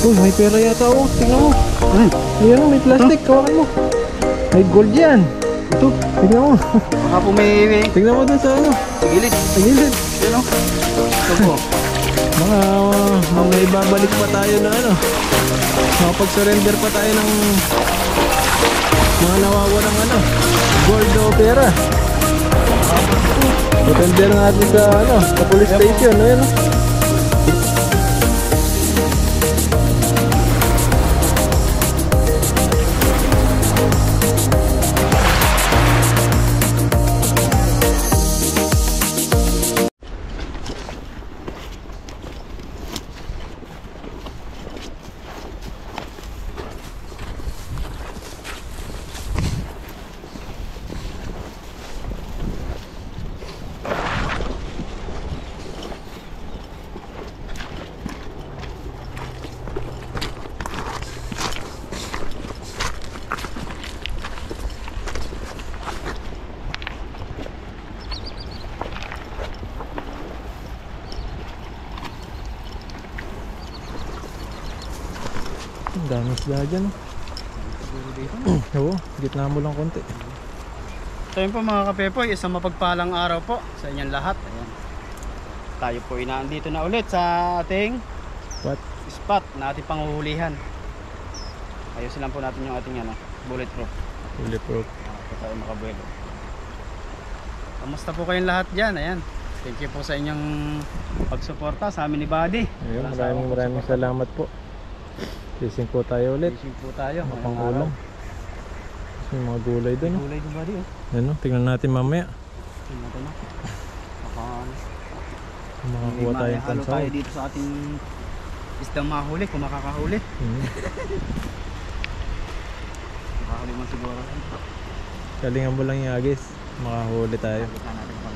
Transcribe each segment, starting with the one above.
Uy, may pera yata oh. Tingnan mo. Ayan oh, may plastic. Kawakan mo. May gold yan. Ito, tingnan mo. Baka po may... Tingnan mo dun sa ano. Sa gilid. Sa gilid. Yan o. Ito po. Mga ibabalik pa tayo na ano. Makapag-surrender pa tayo ng mga nawawalang ano. Gold o pera. Surrender natin sa ano, sa police station. Ayan o. Ang daming sila dyan. Oo, gitna mo lang konti. So yun po mga kapepoy, isang mapagpalang araw po sa inyong lahat. Ayan. Tayo po inaandito na ulit sa ating spot na ating panghuhulihan. Ayusin lang po natin yung ating ano, bulletproof. Bulletproof. Ito tayo makabuelo. Kamusta po kayong lahat dyan? Ayan. Thank you po sa inyong pagsuporta sa amin ni Buddy. Ayun, maraming salamat po. Fishing po tayo ulit. Fishing po tayo. Pangulam. May mga gulay doon. Gulay doon Buddy oh. Ano, tingnan natin mamaya. Tingnan natin na. Makakuha tayong Halo pansaw. tayo dito sa ating isdang mahuli kung makakahuli. Makahuli man siguro. Kalingan mo lang yung agis. Makahuli tayo. Nakita natin pa.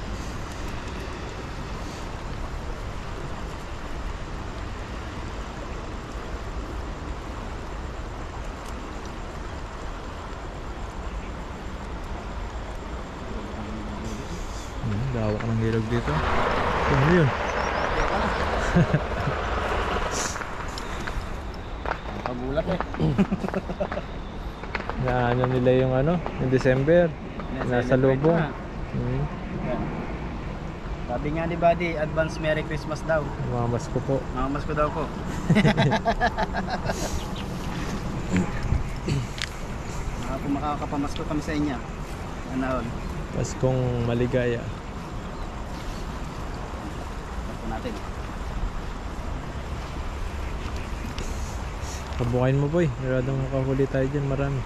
Dawak ng ilog dito. Ano yun? Pagulat eh. Naano nila yung ano, yung December. Nasa lubong. Sabi nga ni Buddy, advance Merry Christmas daw. Mamamas ko po. Mamamas ko daw po. Makakapamasko kami sa inyo. Ano? Paskong maligaya. Natin. Pabukain mo boy, maradong makahuli tayo dyan, marami.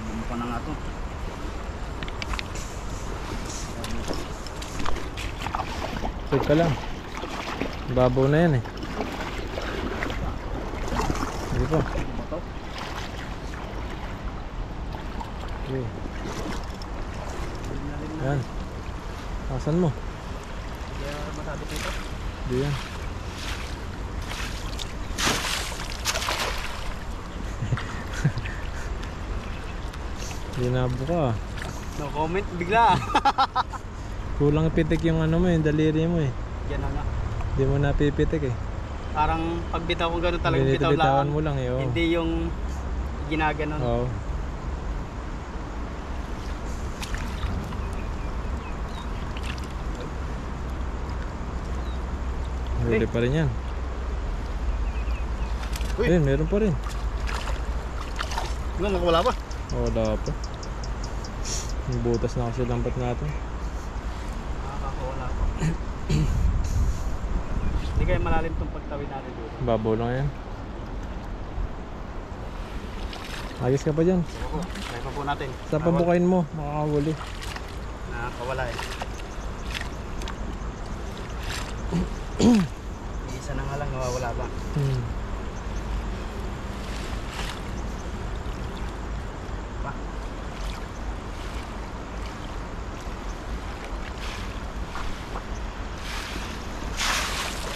Bumuka na nga ito. Check ka lang. Babaw na yan eh. Sige po. Okay. Yan. Asan mo? Kaya masabi dito. Di yan. Ginabo ka. No comment bigla. Kulang pitik yung ano mo, yung daliri mo eh. Yan na nga. Hindi mo napipitik eh. Parang pagbitaw ko gano'n talagang bitaw lang. Mo lang eh. Oh. Hindi yung ginaganon. Oo. Huli pa rin yan. Uy. Ayun, meron pa rin. Ano, nakawala pa? Wala pa. Yung butas na kasi lampat natin. Nakakawala pa. Hindi kayo malalim itong pagtawid natin dito. Babaw lang yan. Agis ka pa dyan. Try pa po natin. Sa pabukain mo, makakahuli. Nakakawala eh. Isa na nga lang, nawawala ba?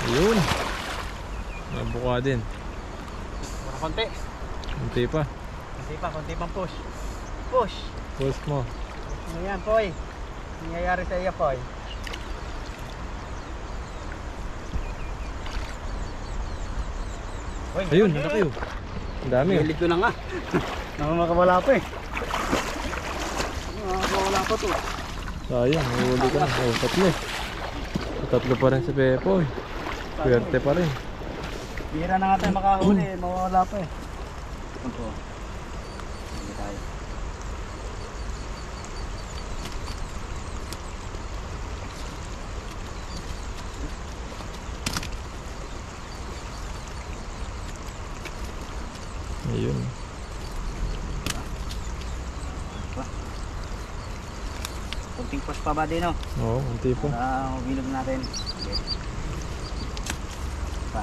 Ayun. Nabuka din. Mura konti. Kunti pa. Konti pang push. Push. Post mo. Ano yan, Poy? Nangyayari sa iyo, Poy. Ayun, nalaki oh. Ang dami oh. Gilid ko na nga. Nakamakawala pa eh. Nakamakawala pa to. Sayang, huli ka na. Oh, tatlo. Tatlo pa rin si Pepoy. Swerte pa rin. Bihira na nga tayo makahuli, mawawala pa eh. Ito. Hindi tayo. Ayun. Kunting push pa ba din oh? Oo, unti pa. Para humilog natin. Okay. Pa.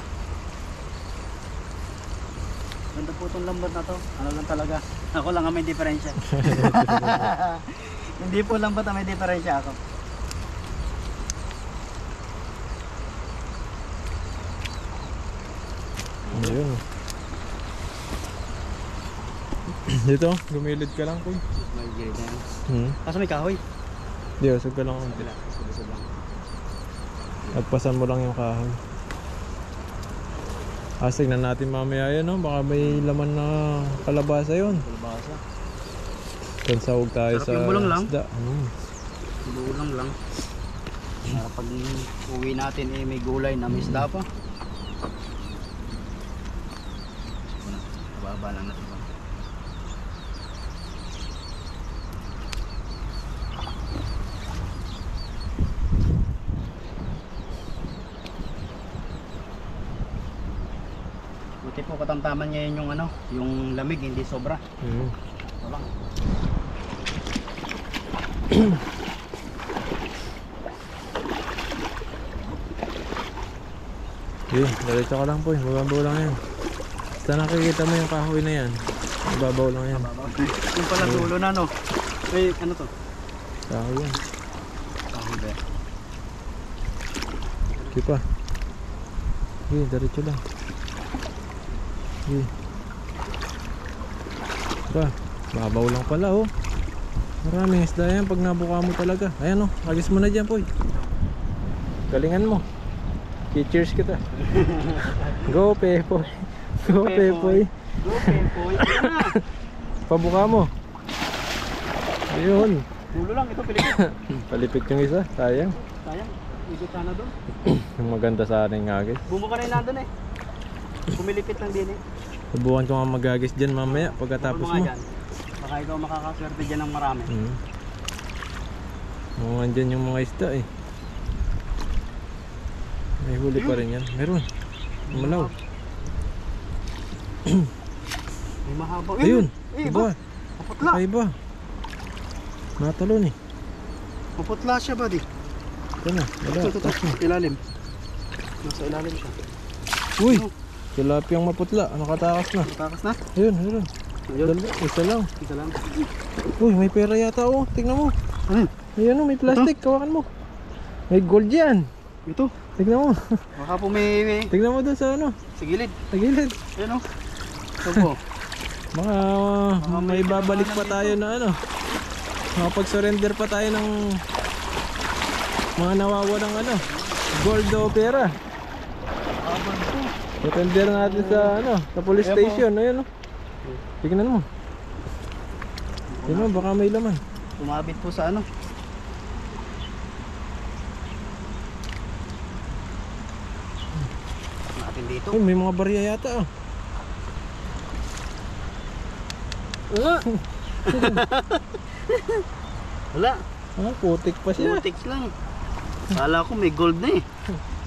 Ganda po itong lambat na to. Ano lang talaga. Ako lang ang may diferensya. Hindi po lambat ang may diferensya ako. Ayun. Dito, gumilid ka lang, Koy. May gilid na yan. Kaso may kahoy. Di, usog ka lang unti. Subusog lang. Agpasan mo lang yung kahoy. Tignan natin mamaya yan, no? Baka may laman na kalabasa yun. Kalabasa. Kansawag tayo Sarap sa yung bulong lang. isda. Bulang lang. Para pag uwi natin eh may gulay na may isda pa. Baba lang natin ba. Buti po katamtaman ngayon yung ano, yung lamig hindi sobra. Ito lang. Yun, diretso ka lang po. Mababaw lang yan. Basta nakikita mo yung kahoy na yan. Mababaw lang yan. Yung pala dulo na no. Ay, ano to? Kahoy yan. Kahoy ba? Sige pa. Sige, diretso lang. Sige. Pa, mababaw lang pala oh. Maraming isda yan pag nabuka mo talaga. Ayan oh, agis mo na dyan po. Galingan mo. Cheers kita. Go Pepoy. Go Pepoy. Go Pepoy. Pabuka mo. Ayun. Dulo lang ito pilipit. Palipit yung isa. Sayang. Sayang. Ikot na doon. Yung maganda sa ating agis. Bumuka na yun nandun eh. Pumilipit lang din eh. Subukan ko nga magagis dyan mamaya pagkatapos mo. Baka ikaw makakaswerte dyan ng marami. Oo, andyan yung mga isda eh. May huli pa rin yan. Meron. Malaw. May mahaba. Ayun. Iba. Maputla. Iba. Natalon eh. Maputla siya ba di? Ito na. Wala. Ito. Ilalim. Nasa ilalim siya. Uy! Tilapiyang maputla. Nakatakas na. Matakas na? Ayun, ayun. Ayun. Isa lang. Isa lang. Uy, may pera yata oh. Tingnan mo. Ano? Ayan oh, may plastic. Kawakan mo. May gold yan. Ito. Tignan mo. Baka po may... Tignan mo dun sa ano. Sa gilid. Sa gilid. Ayan o. Ito po. Mga may babalik pa tayo na ano. Makapag-surrender pa tayo ng mga nawawalang ano. Gold o pera. Surrender natin sa ano, sa police station. Ayun oh. Tignan mo. Tignan mo, baka may laman. Tumabit po sa ano. Natin dito. Ay, may mga barya yata ah. Wala. Putik pa siya. Putik lang. Kala ko may gold na eh.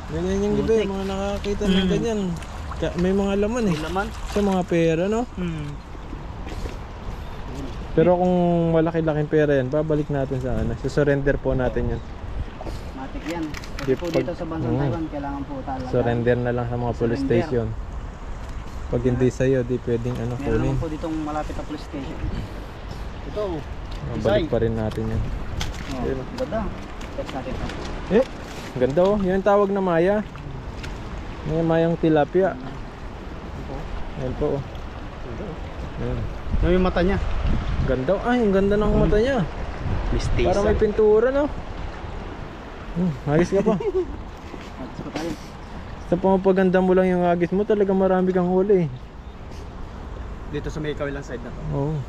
Ganyan yung gibe, mga nakakita ng ganyan. May mga laman eh. May laman. Sa mga pera no. Pero kung malaki-laking pera yan, babalik natin sa ano. Surrender po natin yan. Matik yan. Kasi po dito sa bansang Taiwan, kailangan po talaga. Surrender na lang sa mga police station. Pag hindi sa'yo, di pwedeng ano Meron kunin. naman po ditong malapit na police station. Ito. Balik pa rin natin yan. Oh, ganda. Test natin ito. Eh, ganda oh. Yan yung tawag na maya. May mayang tilapia. Yan po oh. Yan. Ano yung mata niya? Ganda. Ay, ang ganda ng mata niya. Mistisa. Para may pintura no. Ayos ka pa. Atis pa tayo. Sa pamapaganda mo lang yung hagis mo, talaga marami kang huli. Dito sa may kawilang side na to. Oo.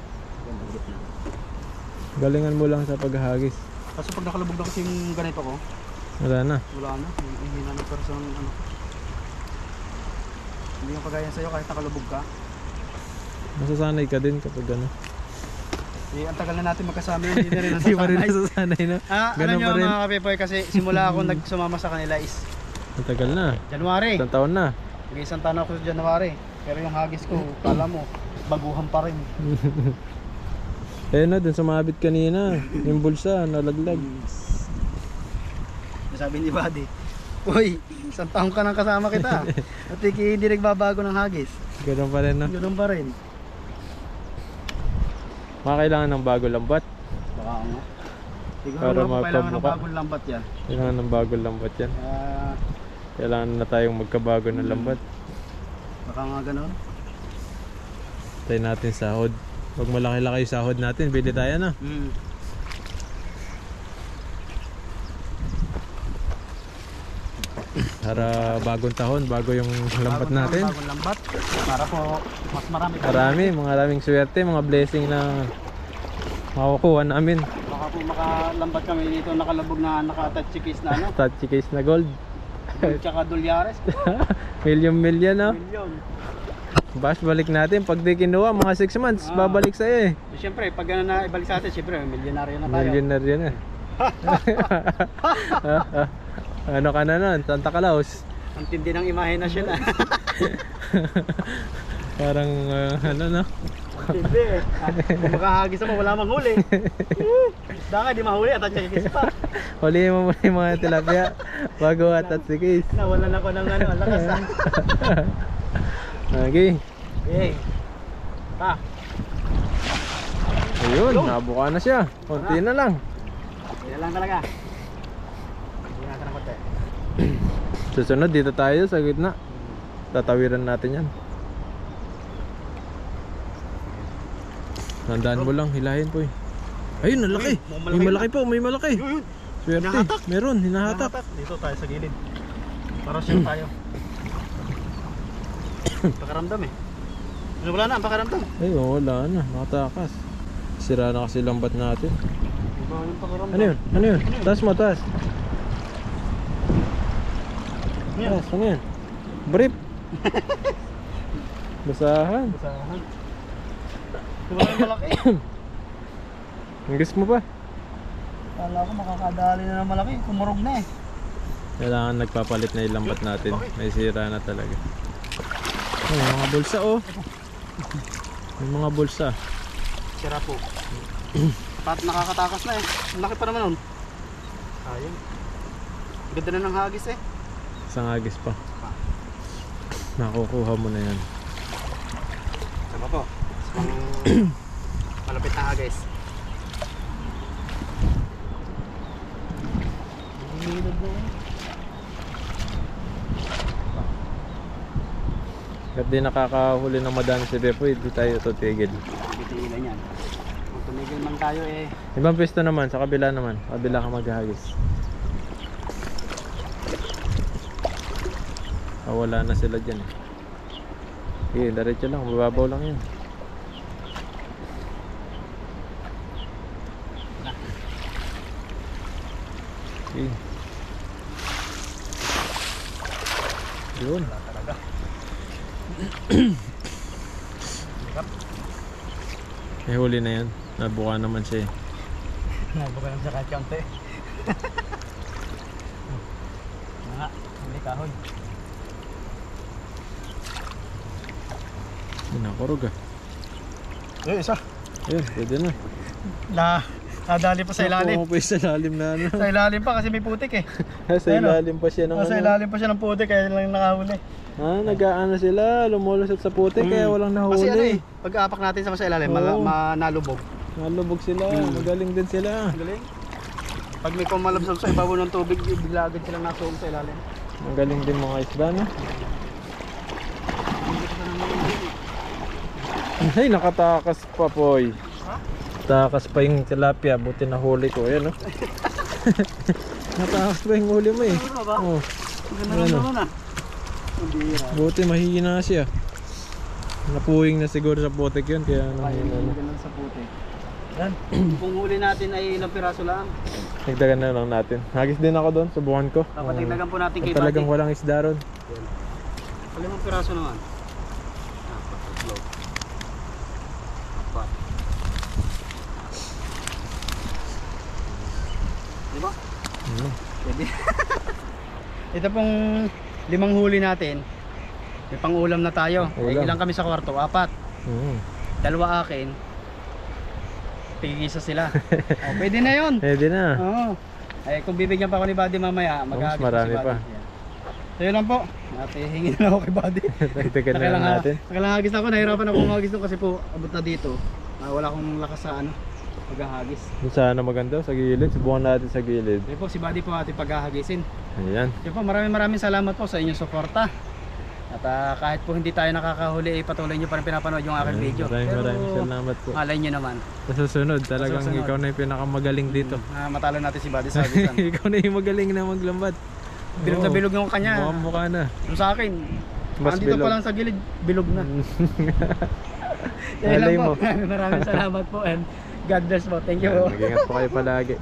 Gandang gitna. Galingan mo lang sa paghahagis. Kaso pag nakalubog na kasi yung ganito ko, Wala na. wala na. Hindi na ng person ano. Hindi yung kagaya sa'yo kahit nakalubog ka. Masasanay ka din kapag ano. Eh, ang tagal na natin magkasama yun, hindi na rin Hindi pa rin nasasanay. nasasanay na. Alam Ganun nyo pa rin. mga kapepoy, kasi simula ako nagsumama sa kanila is Ang tagal na. January. Isang taon na. Mag-isang taon ako sa January. Pero yung hagis ko, kala mo, baguhan pa rin. Ayun na, dun sumabit kanina. Yung bulsa, nalaglag. Sabi ni Buddy, uy, isang taon ka nang kasama kita. At hindi nagbabago ng hagis. Ganun pa rin, no? Ganun pa rin. Kailangan ng bago lambat. Baka nga. Siguro Para kailangan ng magpabuka. bagong lambat yan. Kailangan ng bago lambat yan. Kailangan na tayong magkabago ng lambat. Baka nga ganun. Tayo natin sahod. Pag malaki-laki yung sahod natin, bili tayo na. Para bagong taon, bago yung lambat natin. Bagong lambat. Para po mas marami. Maraming swerte, mga blessing na makukuha namin. Baka po makalambat kami dito nakalabog na naka-touchy case na ano. Touchy case na gold. Tsaka dolyares. Million, no? Milyon. Bash, balik natin. Pag di kinuha, mga 6 months, babalik sa'yo eh. Siyempre, pag gano'n na ibalik sa atin, siyempre, milyonaryo na tayo. Millionaire yan eh. Ano ka na nun? Santa Claus. Ang tindi ng imahinasyon ah. Parang ano no? Tindi eh. Kung makahagis mo, wala mang huli. Daka, di mahuli at atchikis pa. Huliin mo muna yung mga tilapia bago atat si Case. Nawalan ako ng ano, ang lakas ah. Okay. Okay. Pa. Ayun, nabuka na siya. Konti na lang. Yan lang talaga. Hindi na ng konti. Susunod dito tayo sa gitna. Tatawiran natin yan. Tandaan mo lang, hilahin po eh. Ayun, nalaki. May malaki po, may malaki. Yun. Swerte. Hinahatak. Meron, hinahatak. Dito tayo sa gilid. Para sure tayo. Pakaramdam eh. Ano wala na ang pakaramdam? Ay, wala na. Nakatakas. Sira na kasi lambat natin. Iba yung pakaramdam. Ano yun? Ano yun? Taas mo, taas. Yan. Taas, ano yun? Brief. Basahan. Basahan. Wala yung malaki. Hanggas mo pa. Kala ko makakadali na ng malaki. Kumurog na eh. Kailangan nagpapalit na yung lambat natin. May sira na talaga. Oh, may mga bulsa oh. May mga bulsa. Sira po. Pat nakakatakas na eh. Ang laki pa naman nun. Ayun. Ganda na ng hagis eh. Isang agis pa. Nakukuha mo na yan. Sama po. Pang malapit na hagis. Hilod na eh. Kahit di nakakahuli ng madami si Bepo, hindi tayo tutigil. Titigilan yan. Kung tumigil man tayo eh. Ibang pwesto naman, sa kabila naman. Kabila ka maghahagis. Wala na sila dyan eh. Okay, diretso lang, mababaw lang yan. Okay. Yun. Talaga. May huli na yan. Nabuka naman siya eh. Nabuka lang sa kahit-kante. Nga, hindi kahoy. Nakurog ah. Eh, isa. Ayun, pwede na. Nadali pa sa ilalim. Nakuha pa yung sa ilalim na ano. Sa ilalim pa kasi may putik eh. Sa ilalim pa siya ng Sa ilalim pa siya ng putik kaya lang nakahuli. Ah, nag-aano sila, lumulusot sa putik kaya walang nahuli. Kasi ano eh, pag-aapak natin sa ilalim, Oo. nalubog. Nalubog sila, magaling din sila. Galing. Pag may kumalabsab sa ibabaw ng tubig, bigla agad silang nasuong sa ilalim. Magaling din mga isda, no? Ay, nakatakas pa, Poy. Ha? Takas pa yung tilapia, buti nahuli ko. Ayan, no? Natakas pa yung huli mo eh. Ano ba? Oh. Ganda naman ah. Buti mahihina siya. Napuwing na siguro sa putik yun, kaya Ayun, ano. ganun sa puti. Yan. Kung huli natin ay ilang piraso lang. Nagdagan na lang natin. Hagis din ako doon, subukan ko. Papatagdagan po natin kay Talagang Buddy. walang isda ron. Ilang piraso naman? Apat. Diba? Pwede. Ito pong 5 huli natin. May pang-ulam na tayo. Ulam. Ilang kami sa kwarto? 4. Mm. 2 akin. Tigisa sila. Oh, pwede na 'yon. Pwede na. Oo. Ay kung bibigyan pa ako ni Buddy mamaya, mag-aagis marami si Buddy. pa. Yan. So yun lang po. Hingin na ako kay Buddy. Dagdagan na lang natin. Nakalahagis ako. Nahirapan ako magagis doon kasi po abot na dito. Wala akong lakas sa ano. Paghahagis. Doon sana maganda sa gilid. Subukan natin sa gilid. Ayun po si Buddy po ating paghahagisin. Ayan. Yun po, maraming salamat po sa inyong suporta. At kahit po hindi tayo nakakahuli, patuloy nyo pa rin pinapanood yung aking video. Maraming salamat po. Malay nyo naman. Sa susunod, talagang Sa susunod. ikaw na yung pinakamagaling dito. Matalo natin si Buddy sa hagisan. Ikaw na yung magaling na maglambat. Bilog na bilog yung kanya. Mukhang mukha na. Yung sa akin, Mas andito bilog. pa lang sa gilid, bilog na. Yan Malay lang mo. po. Maraming salamat po and God bless po. Thank you po. Mag-ingat po kayo palagi.